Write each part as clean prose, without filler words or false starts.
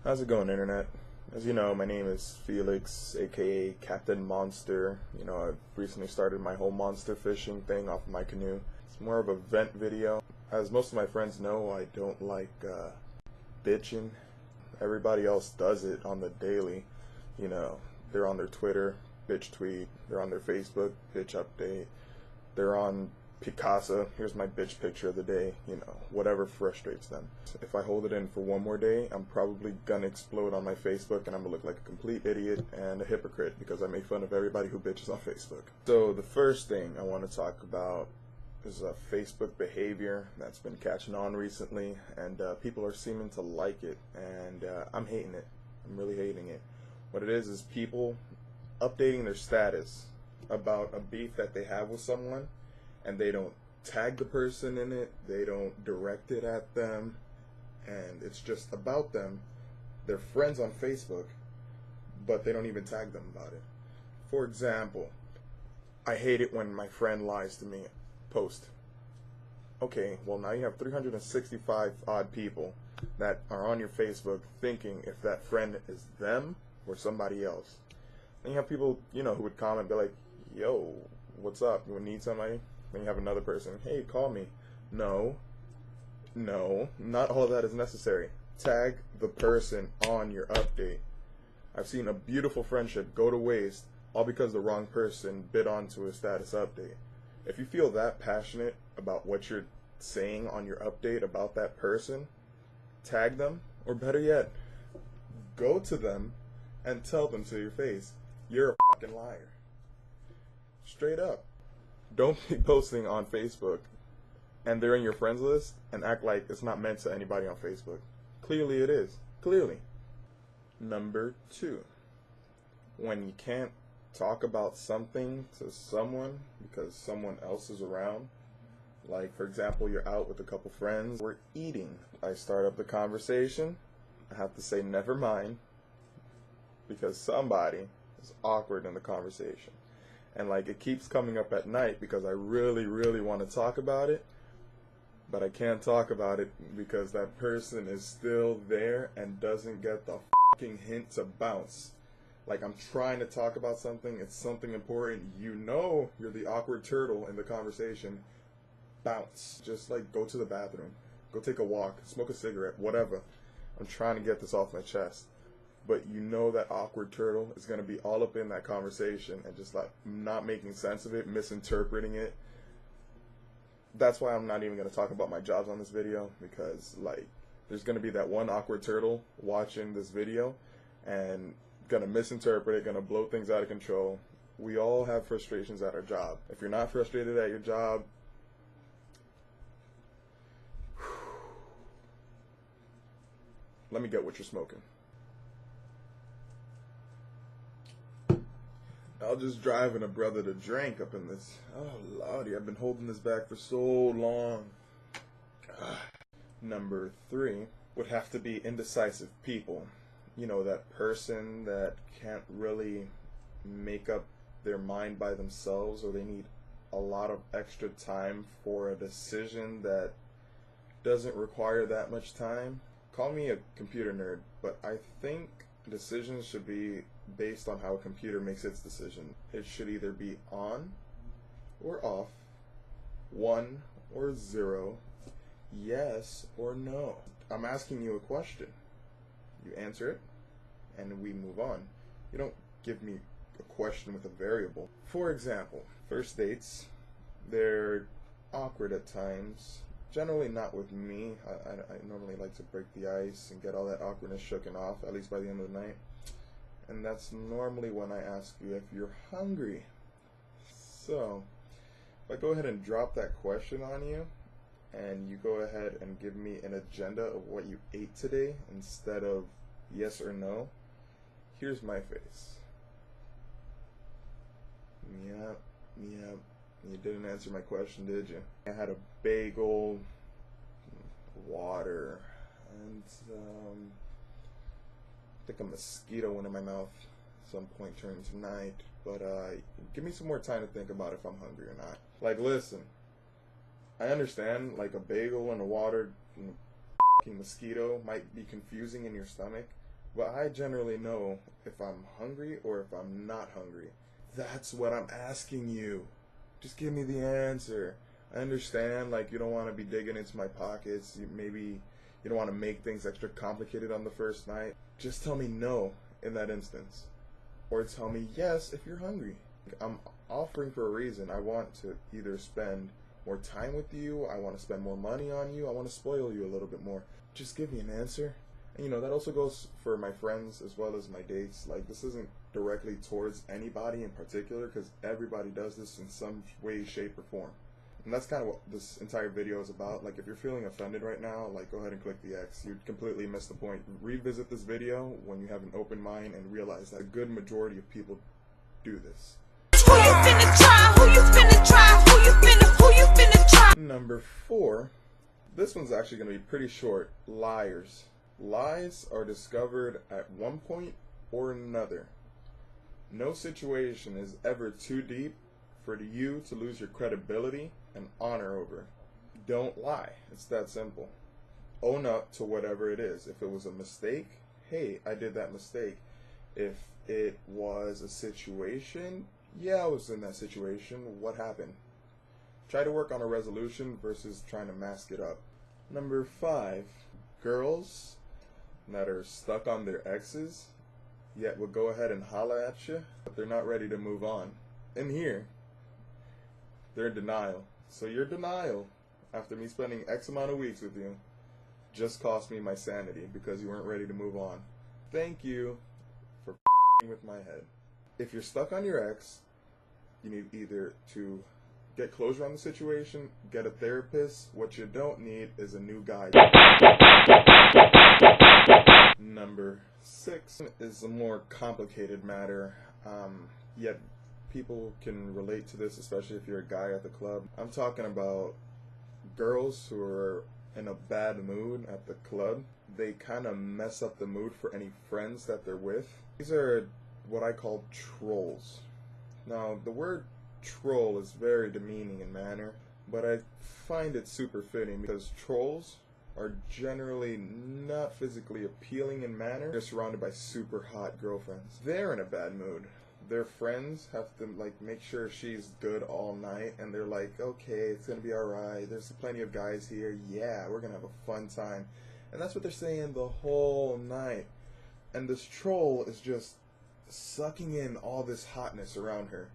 How's it going, Internet? As you know, my name is Felix, aka Captain Monster. I've recently started my whole monster fishing thing off of my canoe. It's more of a vent video. As most of my friends know, I don't like bitching. Everybody else does it on the daily. They're on their Twitter, bitch tweet. They're on their Facebook, bitch update. They're on Picasa, here's my bitch picture of the day, whatever frustrates them. If I hold it in for one more day, I'm probably gonna explode on my Facebook and I'm gonna look like a complete idiot and a hypocrite because I make fun of everybody who bitches on Facebook. So the first thing I want to talk about is Facebook behavior that's been catching on recently, and people are seeming to like it, and I'm hating it. I'm really hating it. What it is people updating their status about a beef that they have with someone, and they don't tag the person in it, they don't direct it at them, and it's just about them. They're friends on Facebook, but they don't even tag them about it. For example, I hate it when my friend lies to me. Post. Okay, well now you have 365 odd people that are on your Facebook thinking if that friend is them or somebody else. And you have people, who would comment, be like, yo, what's up? You need somebody? Then you have another person, hey, call me. No, not all of that is necessary. Tag the person on your update. I've seen a beautiful friendship go to waste all because the wrong person bit onto a status update. If you feel that passionate about what you're saying on your update about that person, tag them, or better yet, go to them and tell them to your face, you're a fucking liar. Straight up. Don't be posting on Facebook and they're in your friends list and act like it's not meant to anybody on Facebook. Clearly it is. Clearly. Number 2. When you can't talk about something to someone because someone else is around, like for example, you're out with a couple friends, we're eating. I start up the conversation, I have to say never mind because somebody is awkward in the conversation. And it keeps coming up at night because I really, really want to talk about it, but I can't talk about it because that person is still there and doesn't get the fucking hint to bounce. I'm trying to talk about something, it's something important, you're the awkward turtle in the conversation, bounce. Just go to the bathroom, go take a walk, smoke a cigarette, whatever. I'm trying to get this off my chest. But that awkward turtle is going to be all up in that conversation and just not making sense of it, misinterpreting it. That's why I'm not even going to talk about my jobs on this video, because there's going to be that one awkward turtle watching this video and going to misinterpret it, going to blow things out of control. We all have frustrations at our job. If you're not frustrated at your job, let me get what you're smoking. I'll just driving a brother to drink up in this. Oh lordy, I've been holding this back for so long. Number 3 would have to be indecisive people. That person that can't really make up their mind by themselves, or they need a lot of extra time for a decision that doesn't require that much time. Call me a computer nerd, but I think decisions should be based on how a computer makes its decision. It should either be on or off, 1 or 0, yes or no. I'm asking you a question. You answer it, and we move on. You don't give me a question with a variable. For example, first dates, they're awkward at times. Generally not with me. I normally like to break the ice and get all that awkwardness shooken off, at least by the end of the night. And that's normally when I ask you if you're hungry. So, if I go ahead and drop that question on you, and you go ahead and give me an agenda of what you ate today instead of yes or no, here's my face. Yep. You didn't answer my question, did you? I had a bagel, water, and I think a mosquito went in my mouth at some point during tonight. But give me some more time to think about if I'm hungry or not. Listen, I understand, a bagel and a water and a mosquito might be confusing in your stomach, but I generally know if I'm hungry or if I'm not hungry. That's what I'm asking you. Just give me the answer. I understand, like, you don't want to be digging into my pockets. Maybe you don't want to make things extra complicated on the first night. Just tell me no in that instance. Or tell me yes if you're hungry. I'm offering for a reason. I want to either spend more time with you, I want to spend more money on you, I want to spoil you a little bit more. Just give me an answer. And that also goes for my friends as well as my dates. Like, this isn't directly towards anybody in particular, because everybody does this in some way, shape, or form. And that's kind of what this entire video is about. Like, if you're feeling offended right now, like, go ahead and click the X. You completely missed the point. Revisit this video when you have an open mind and realize that a good majority of people do this. Who you finna try? Who you finna try? Who you finna try? Number 4. This one's actually going to be pretty short. Liars. Lies are discovered at one point or another. No situation is ever too deep for you to lose your credibility and honor over. Don't lie. It's that simple. Own up to whatever it is. If it was a mistake, hey, I did that mistake. If it was a situation, yeah, I was in that situation. What happened? Try to work on a resolution versus trying to mask it up. Number 5, girls that are stuck on their exes, yet will go ahead and holla at you, but they're not ready to move on. And here, they're in denial. So your denial, after me spending X amount of weeks with you, just cost me my sanity because you weren't ready to move on. Thank you for with my head. If you're stuck on your ex, you need either to get closure on the situation, get a therapist. What you don't need is a new guy. Number 6 is a more complicated matter, yet people can relate to this, especially if you're a guy at the club. I'm talking about girls who are in a bad mood at the club. They kind of mess up the mood for any friends that they're with. These are what I call trolls. Now, the word troll is very demeaning in manner, but I find it super fitting because trolls are generally not physically appealing in manner. They're surrounded by super hot girlfriends. They're in a bad mood. Their friends have to make sure she's good all night, and they're like, okay, it's gonna be alright, there's plenty of guys here, yeah, we're gonna have a fun time. And that's what they're saying the whole night. And this troll is just sucking in all this hotness around her,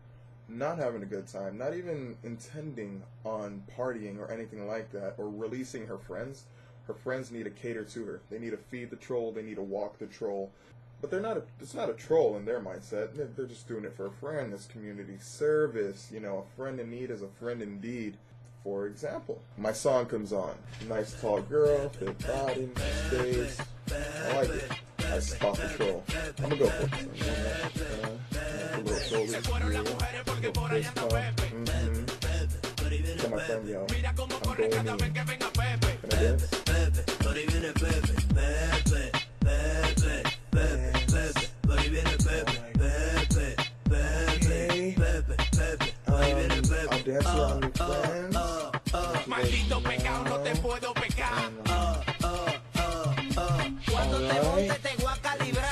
not having a good time, not even intending on partying or anything like that, or releasing her friends. Her friends need to cater to her. They need to feed the troll, they need to walk the troll. But it's not a troll in their mindset. They're just doing it for a friend. It's community service. A friend in need is a friend indeed. For example, my song comes on. Nice tall girl, fit body, nice face. I like it. I spot the troll. I'm gonna go for it. A little shoulders. Little fist pump. Tell my friend, yo, I'm going in. Can I dance? I'll dance around your friends. Maldito pecado, no te puedo pecar. Alright.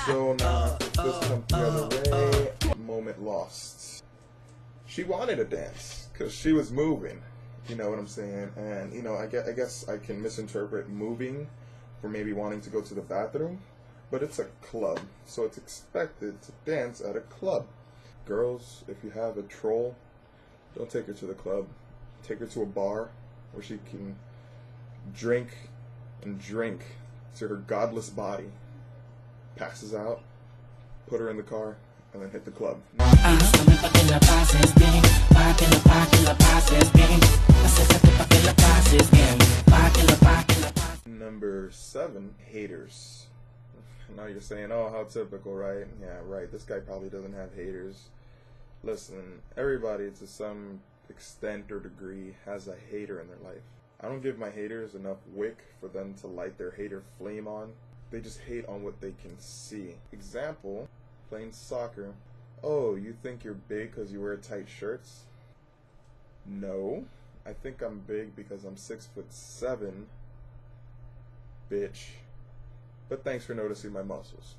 So now, this comes the other way. Moment lost. She wanted to dance because she was moving. You know what I'm saying? And I guess I can misinterpret moving for maybe wanting to go to the bathroom, but it's a club, so it's expected to dance at a club. Girls, if you have a troll, don't take her to the club. Take her to a bar where she can drink and drink to her godless body. Passes out, put her in the car, and then hit the club. Number 7, haters. Now you're saying, oh, how typical, right? Yeah, right. This guy probably doesn't have haters. Listen, everybody to some extent or degree has a hater in their life. I don't give my haters enough wick for them to light their hater flame on. They just hate on what they can see. Example, playing soccer. Oh, you think you're big because you wear tight shirts? No, I think I'm big because I'm 6'7", bitch. But thanks for noticing my muscles.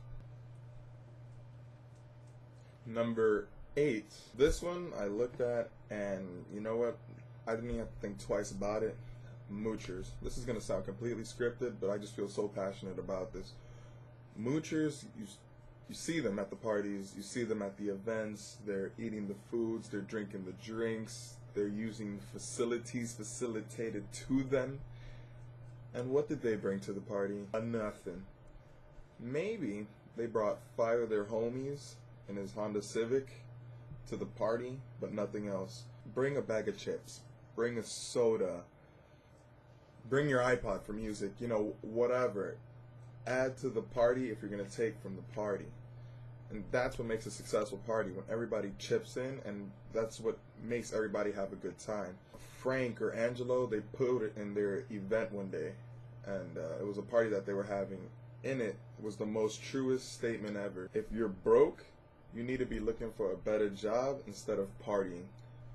Number 8. This one I looked at, and you know what? I didn't even have to think twice about it. Moochers. This is going to sound completely scripted, but I just feel so passionate about this. Moochers, you see them at the parties, you see them at the events, they're eating the foods, they're drinking the drinks, they're using facilities facilitated to them. And what did they bring to the party? Nothing. Maybe they brought 5 of their homies in his Honda Civic to the party, but nothing else. Bring a bag of chips, bring a soda, bring your iPod for music, you know, whatever. Add to the party if you're going to take from the party. And that's what makes a successful party, when everybody chips in, and that's what makes everybody have a good time. Frank or Angelo, they put it in their event one day, and it was a party that they were having. In it was the most truest statement ever. If you're broke, you need to be looking for a better job instead of partying.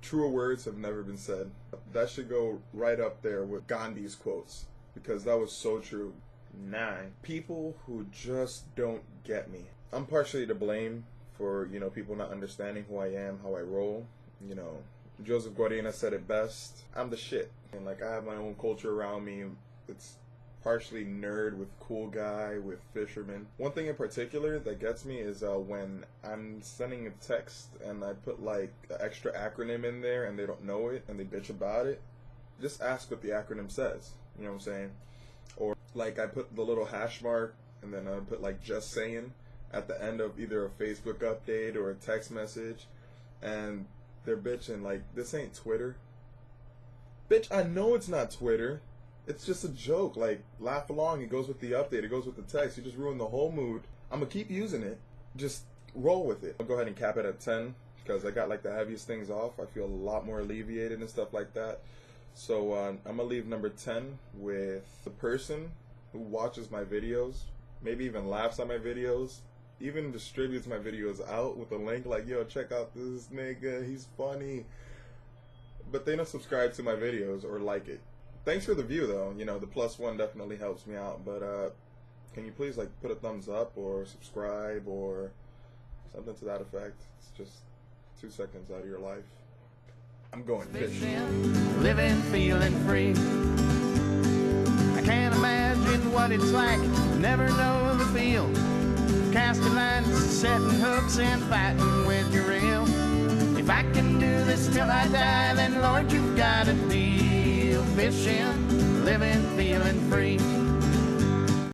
Truer words have never been said. That should go right up there with Gandhi's quotes, because that was so true. 9. People who just don't get me. I'm partially to blame for, you know, people not understanding who I am, how I roll. You know, Joseph Guarina said it best. I'm the shit. And like, I have my own culture around me. It's partially nerd with cool guy with fisherman. One thing in particular that gets me is when I'm sending a text and I put like an extra acronym in there and they don't know it and they bitch about it. Just ask what the acronym says. You know what I'm saying? Or like I put the little hash mark and then I put like just saying at the end of either a Facebook update or a text message, and they're bitching like, this ain't Twitter. Bitch, I know it's not Twitter. It's just a joke. Like, laugh along. It goes with the update. It goes with the text. You just ruined the whole mood. I'm gonna keep using it. Just roll with it. I'll go ahead and cap it at 10 because I got like the heaviest things off. I feel a lot more alleviated and stuff like that. So I'm gonna leave number 10 with the person who watches my videos, maybe even laughs at my videos, even distributes my videos out with a link like, yo, check out this nigga, he's funny. But they don't subscribe to my videos or like it. Thanks for the view though, you know, the +1 definitely helps me out, but can you please like put a thumbs up or subscribe or something to that effect? It's just 2 seconds out of your life. I'm going fishing. Living, feeling free. I can't imagine what it's like, never know the feel. Casting lines, setting hooks and fighting with your reel. If I can do this till I die, then Lord, you've got a deal. Fishing, living, feeling free.